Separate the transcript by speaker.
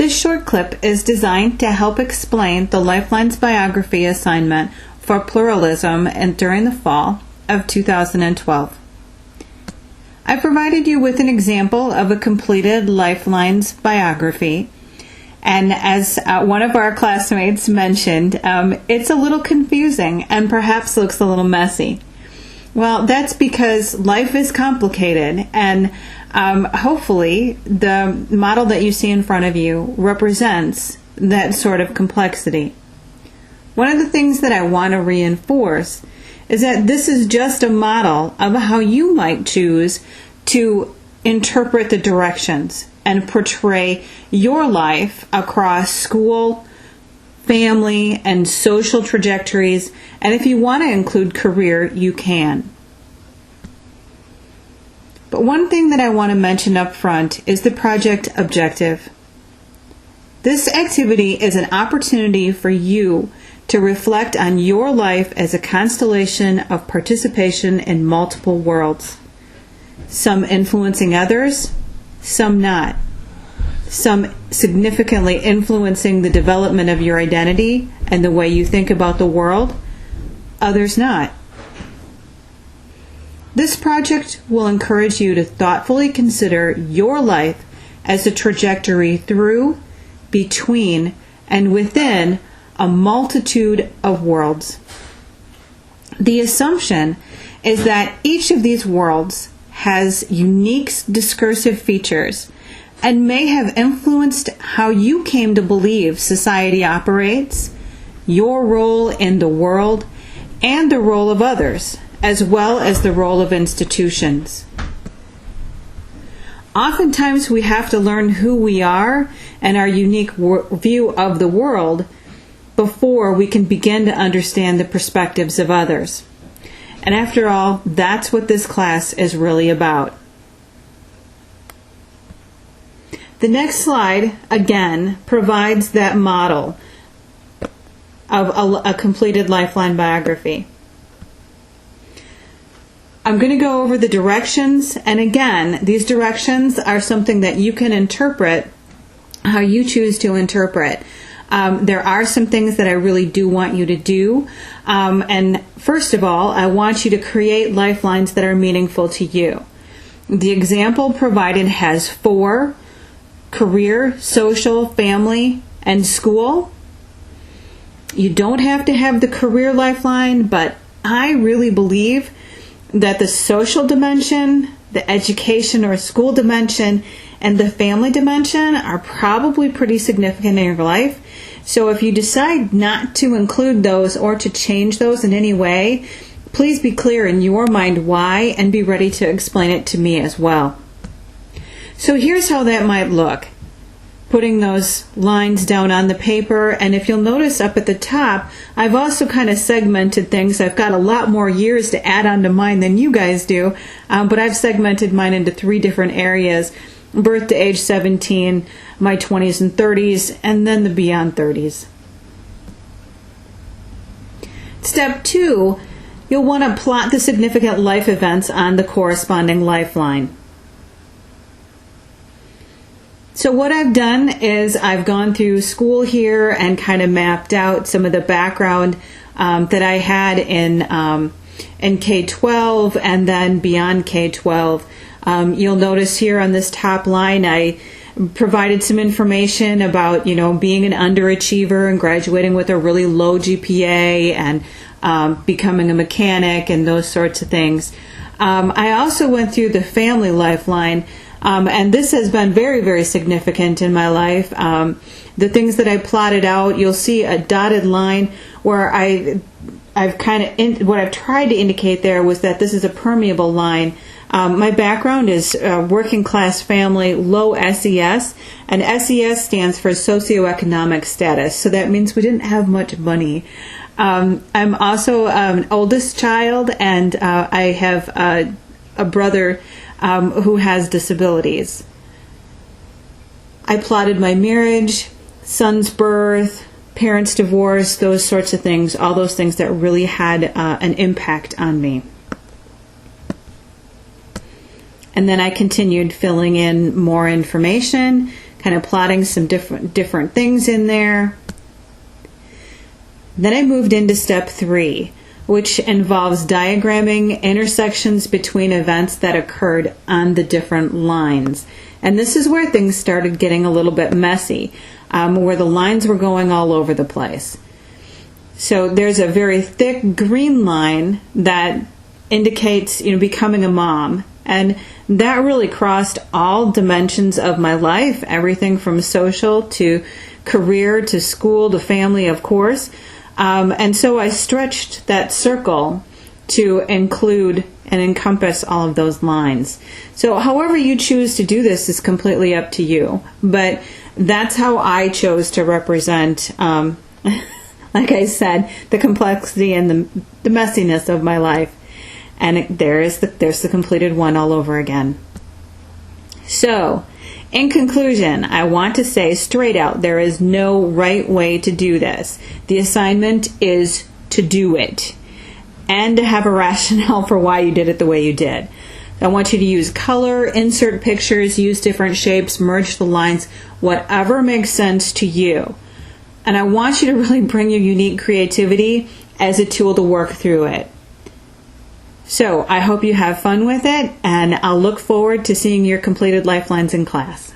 Speaker 1: This short clip is designed to help explain the Lifelines Biography assignment for Pluralism and during the fall of 2012. I provided you with an example of a completed Lifelines biography, and as one of our classmates mentioned, it's a little confusing and perhaps looks a little messy. Well, that's because life is complicated, and hopefully the model that you see in front of you represents that sort of complexity. One of the things that I want to reinforce is that this is just a model of how you might choose to interpret the directions and portray your life across school, family, and social trajectories, and if you want to include career, you can. But one thing that I want to mention up front is the project objective. This activity is an opportunity for you to reflect on your life as a constellation of participation in multiple worlds. Some influencing others, some not. Some significantly influencing the development of your identity and the way you think about the world, others not. This project will encourage you to thoughtfully consider your life as a trajectory through, between, and within a multitude of worlds. The assumption is that each of these worlds has unique discursive features and may have influenced how you came to believe society operates, your role in the world, and the role of others, as well as the role of institutions. Oftentimes we have to learn who we are and our unique view of the world before we can begin to understand the perspectives of others. And after all, that's what this class is really about. The next slide, again, provides that model of a completed Lifeline biography. I'm going to go over the directions, and again, these directions are something that you can interpret how you choose to interpret. There are some things that I really do want you to do. And first of all, I want you to create lifelines that are meaningful to you. The example provided has 4: career, social, family, and school. You don't have to have the career lifeline, but I really believe that the social dimension, the education or school dimension, and the family dimension are probably pretty significant in your life. So if you decide not to include those or to change those in any way, please be clear in your mind why and be ready to explain it to me as well. So here's how that might look. Putting those lines down on the paper, and if you'll notice up at the top, I've also kind of segmented things. I've got a lot more years to add onto mine than you guys do, but I've segmented mine into 3 different areas: birth to age 17, my 20s and 30s, and then the beyond 30s. Step 2, you'll want to plot the significant life events on the corresponding lifeline. So what I've done is I've gone through school here and kind of mapped out some of the background that I had in K-12 and then beyond K-12. You'll notice here on this top line I provided some information about, being an underachiever and graduating with a really low GPA and becoming a mechanic and those sorts of things. I also went through the family lifeline. And this has been very, very significant in my life. The things that I plotted out, you'll see a dotted line where what I've tried to indicate there was that this is a permeable line. My background is working class family, low SES, and SES stands for socioeconomic status. So that means we didn't have much money. I'm also an oldest child, and I have a brother who has disabilities. I plotted my marriage, son's birth, parents' divorce, those sorts of things, all those things that really had an impact on me. And then I continued filling in more information, kind of plotting some different things in there. Then I moved into step 3, which involves diagramming intersections between events that occurred on the different lines. And this is where things started getting a little bit messy, where the lines were going all over the place. So there's a very thick green line that indicates, becoming a mom. And that really crossed all dimensions of my life, everything from social to career to school to family, of course. And so I stretched that circle to include and encompass all of those lines. So however you choose to do this is completely up to you. But that's how I chose to represent, like I said, the complexity and the messiness of my life. And there's the completed one all over again. So, in conclusion, I want to say straight out, there is no right way to do this. The assignment is to do it and to have a rationale for why you did it the way you did. I want you to use color, insert pictures, use different shapes, merge the lines, whatever makes sense to you. And I want you to really bring your unique creativity as a tool to work through it. So I hope you have fun with it, and I'll look forward to seeing your completed Lifelines in class.